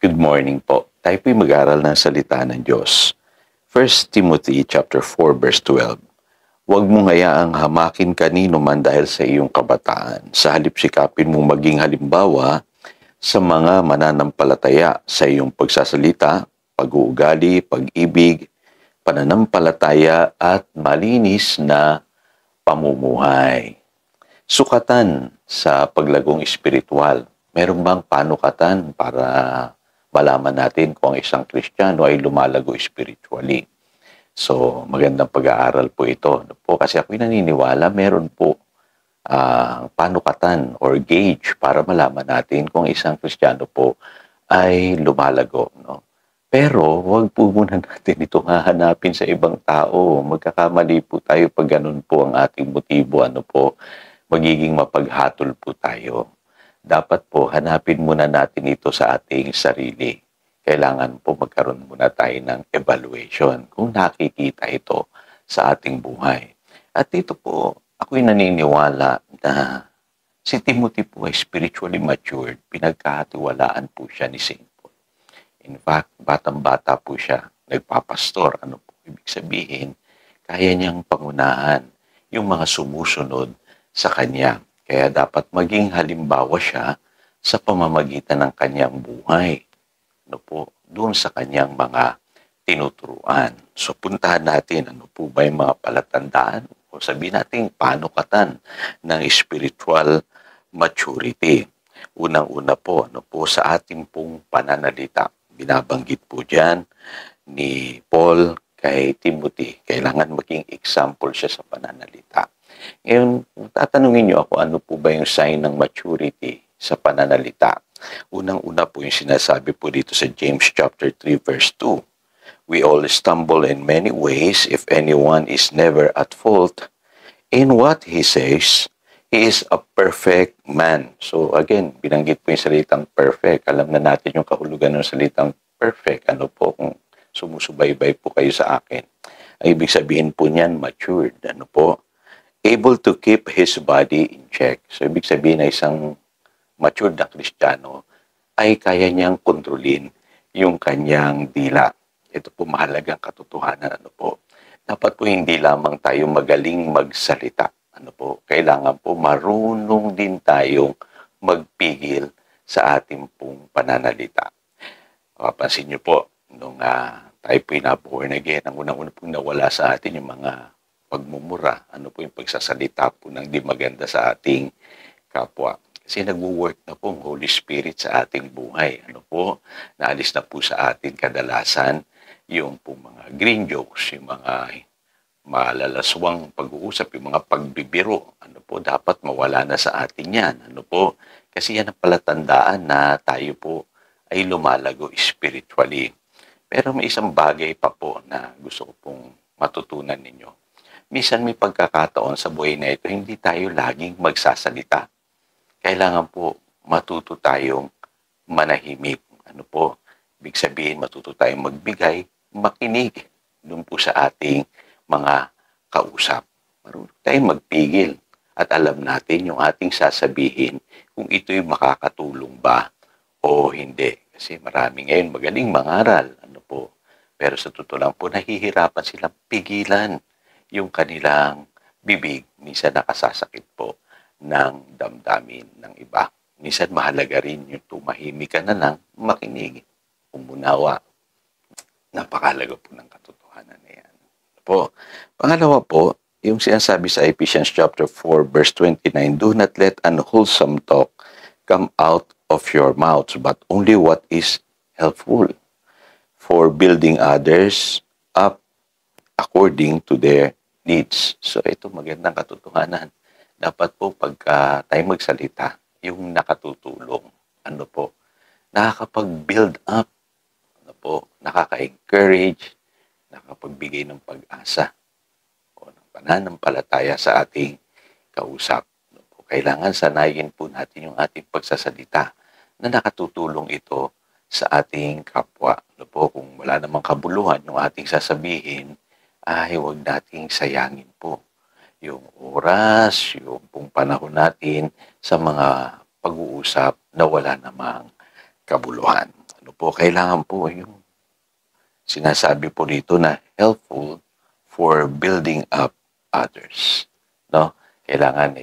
Good morning po. Tayo po'y mag-aral ng salita ng Diyos. 1 Timothy chapter 4 verse 12. Huwag mong hayaang hamakin kanino man dahil sa iyong kabataan. Sa halip sikapin mong maging halimbawa sa mga mananampalataya sa iyong pagsasalita, pag-uugali, pag-ibig, pananampalataya at malinis na pamumuhay. Sukatan sa paglagong espiritual. Meron bang panukatan para malaman natin kung ang isang Kristiyano ay lumalago spiritually? So, magandang pag-aaral po ito. Kasi ako'y naniniwala, meron po panukatan or gauge para malaman natin kung isang Kristiyano po ay lumalago. No? Pero, huwag po muna natin ito hahanapin sa ibang tao. Magkakamali po tayo pag ganun po ang ating motibo. Magiging mapaghatol po tayo. Dapat po, hanapin muna natin ito sa ating sarili. Kailangan po magkaroon muna tayo ng evaluation kung nakikita ito sa ating buhay. At dito po, ako'y naniniwala na si Timothy po ay spiritually matured. Pinagkatiwalaan po siya ni St. Paul. In fact, batang-bata po siya. Nagpapastor. Ano po ibig sabihin? Kaya niyang pangunahan yung mga sumusunod sa kanya. Kaya dapat maging halimbawa siya sa pamamagitan ng kanyang buhay. Doon sa kanyang mga tinuturuan. So, puntahan natin, ano po ba yung mga palatandaan? O sabihin natin, panukatan ng spiritual maturity. Unang-una po, sa ating pong pananalita. Binabanggit po dyan ni Paul kay Timothy. Kailangan maging example siya sa pananalita. Ngayon, tatanungin niyo ako, ano po ba yung sign ng maturity sa pananalita? Unang-una po yung sinasabi po dito sa James chapter 3 verse 2. We all stumble in many ways. If anyone is never at fault in what he says, he is a perfect man. So again, binanggit po yung salitang perfect. Alam na natin yung kahulugan ng salitang perfect. Ano po kung sumusubaybay po kayo sa akin? Ang ibig sabihin po niyan, matured. Ano po? Able to keep his body in check. So, ibig sabihin na isang matured na Kristiyano ay kaya niyang kontrolin yung kanyang dila. Ito po mahalagang katotohanan. Dapat po hindi lamang tayo magaling magsalita. Kailangan po marunong din tayong magpigil sa ating pong pananalita. Mapapansin niyo po, nung tayo po'y na-born again, ang unang-una pong nawala sa atin yung mga pagmumura, yung pagsasalita po ng di maganda sa ating kapwa. Kasi nagwo-work na po ang Holy Spirit sa ating buhay. Naalis na po sa atin kadalasan yung po mga green jokes, yung mga malalaswang pag-uusap, yung mga pagbibiro. Dapat mawala na sa atin yan. Kasi yan ang palatandaan na tayo po ay lumalago spiritually. Pero may isang bagay pa po na gusto ko pong matutunan ninyo. Minsan may pagkakataon sa buhay na ito, hindi tayo laging magsasalita. Kailangan po matuto tayong manahimik. Ibig sabihin matuto tayong magbigay, makinig doon po sa ating mga kausap. Marunong tayong magpigil at alam natin yung ating sasabihin kung ito'y makakatulong ba o hindi. Kasi marami ngayon magaling mangaral. Pero sa totoo lang po, nahihirapan silang pigilan yung kanilang bibig. Minsan nakasasakit po ng damdamin ng iba. Minsan mahalaga rin yung tumahimik ka na lang, makinig, umunawa. Napakahalaga po ng katotohanan na yan. Pangalawa po, yung sinasabi sa Ephesians chapter 4 verse 29, do not let unwholesome talk come out of your mouths, but only what is helpful for building others up according to their needs. So ito magandang katotohanan. Dapat po pagka tayo magsalita, yung nakatutulong, nakakapag-build up, nakaka-encourage, nakapagbigay ng pag-asa o ng pananampalataya sa ating kausap. Kailangan sanayin po natin yung ating pagsasalita na nakatutulong ito sa ating kapwa. Kung wala namang kabuluhan yung ating sasabihin, ay huwag nating sayangin po yung oras, yung pong panahon natin sa mga pag-uusap na wala namang kabuluhan. Ano po, kailangan po yung sinasabi po dito na helpful for building up others. No? Kailangan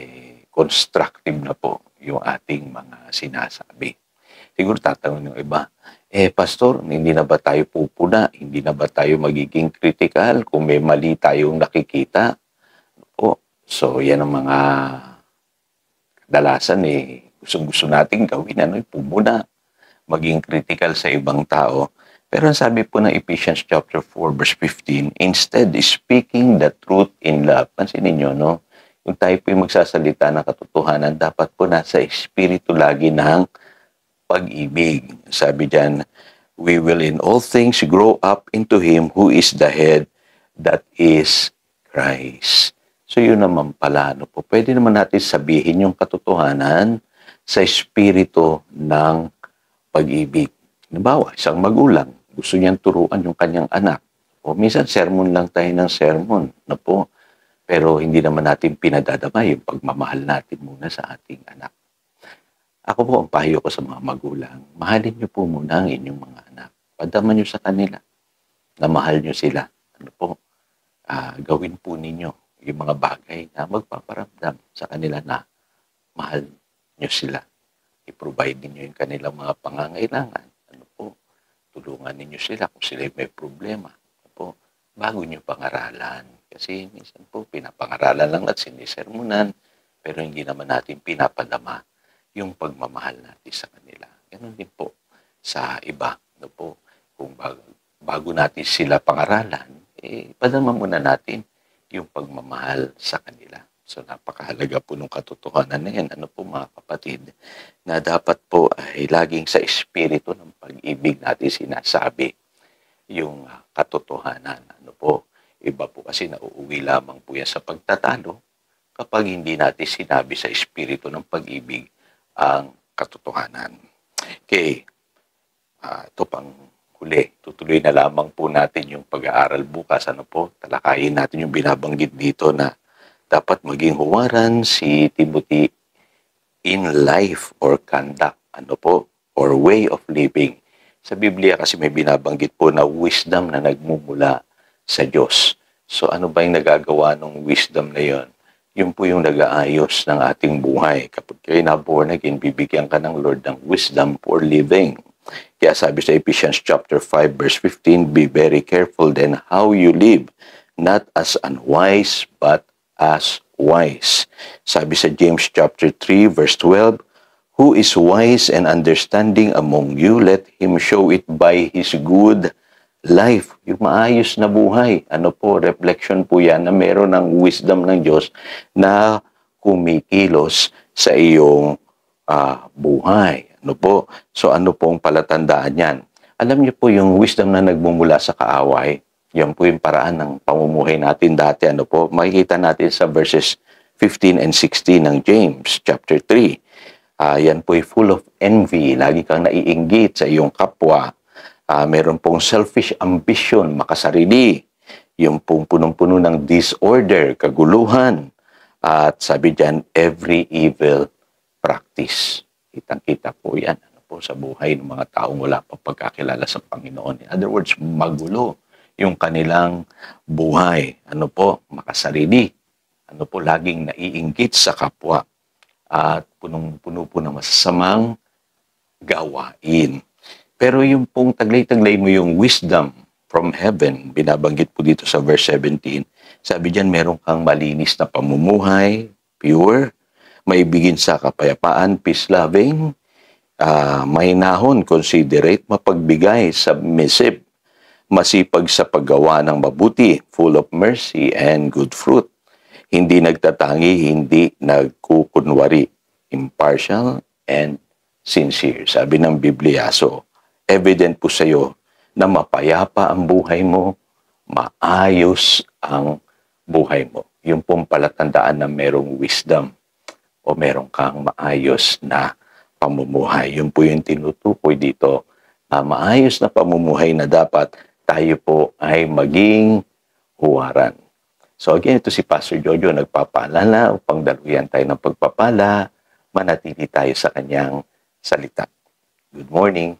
constructive na po yung ating mga sinasabi. Siguro tatanungin ng iba, pastor, hindi na ba tayo pupuna? Hindi na ba tayo magiging critical kung may mali tayong nakikita? O, so yan ang mga kadalasan gusto nating gawin, pumuna, maging critical sa ibang tao. Pero ang sabi po ng Ephesians chapter 4 verse 15, instead speaking the truth in love. Pansinin niyo, no? Yung tayo po yung magsasalita ng katotohanan, dapat po nasa espiritu lagi ng pag-ibig. Sabi diyan, we will in all things grow up into Him who is the head, that is Christ. So yun naman pala, no po, pwede naman natin sabihin yung katotohanan sa espiritu ng pag-ibig. Halimbawa, isang magulang, gusto niyang turuan yung kanyang anak. O minsan, sermon lang tayo ng sermon, no po. Pero hindi naman natin pinadadama yung pagmamahal natin muna sa ating anak. Ako po, ang payo ko sa mga magulang, mahalin niyo po muna ang inyong mga anak. Padama niyo sa kanila na mahal niyo sila. Ano po, gawin po ninyo yung mga bagay na magpaparamdam sa kanila na mahal niyo sila. I-provide ninyo yung kanilang mga pangangailangan. Ano po, tulungan ninyo sila kung sila may problema. Ano po, bago niyo pangaralan. Kasi minsan po, pinapangaralan lang at sinisermonan, pero hindi naman natin pinapadama yung pagmamahal natin sa kanila. Ganun din po sa iba. Ano po, kung bago natin sila pangaralan, padama muna natin yung pagmamahal sa kanila. So, napakahalaga po ng katotohanan na yan. Ano po mga kapatid, na dapat po ay laging sa espiritu ng pag-ibig natin sinasabi yung katotohanan. Ano po, iba po kasi nauuwi lamang po yan sa pagtatalo kapag hindi natin sinabi sa espiritu ng pag-ibig ang katotohanan. Okay, ito pang huli. Tutuloy na lamang po natin yung pag-aaral bukas. Ano po, talakayin natin yung binabanggit dito na dapat maging huwaran si Timothy in life or conduct, ano po, or way of living. Sa Biblia kasi may binabanggit po na wisdom na nagmumula sa Diyos. So ano ba yung nagagawa ng wisdom na yon? Yun po yung nag-aayos ng ating buhay. Kapag kayo na-born again, bibigyan ka ng Lord ng wisdom for living. Kaya sabi sa Ephesians chapter 5 verse 15, be very careful then how you live, not as unwise, but as wise. Sabi sa James chapter 3 verse 12, who is wise and understanding among you, let him show it by his good life. Yung maayos na buhay. Ano po, reflection po yan na meron ng wisdom ng Diyos na kumikilos sa iyong buhay. Ano po? So ano pong palatandaan yan? Alam niyo po yung wisdom na nagmumula sa kaaway, yan po yung paraan ng pamumuhay natin dati. Ano po? Makikita natin sa verses 15 and 16 ng James chapter 3. Yan po ay full of envy. Lagi kang naiinggit sa iyong kapwa. Meron pong selfish ambition, makasarili. Yung pong punong-puno ng disorder, kaguluhan. At sabi dyan, every evil practice. Kitang-kita po yan. Ano po, sa buhay ng mga taong wala pa pagkakilala sa Panginoon. In other words, magulo yung kanilang buhay. Ano po, makasarili. Ano po, laging naiinggit sa kapwa. At punong-puno po ng masasamang gawain. Pero yung pong taglay-taglay mo yung wisdom from heaven, binabanggit po dito sa verse 17, sabi diyan meron kang malinis na pamumuhay, pure, maibigin sa kapayapaan, peace-loving, mahinahon, considerate, mapagbigay, submissive, masipag sa paggawa ng mabuti, full of mercy and good fruit, hindi nagtatangi, hindi nagkukunwari, impartial and sincere. Sabi ng Biblia, so evident po sa iyo na mapayapa ang buhay mo, maayos ang buhay mo. Yung pong palatandaan na merong wisdom o meron kang maayos na pamumuhay. Yun po yung tinutukoy dito na maayos na pamumuhay na dapat tayo po ay maging huwaran. So again, ito si Pastor Jojo nagpapaalala upang daluyan tayo ng pagpapala, manatili tayo sa kanyang salita. Good morning.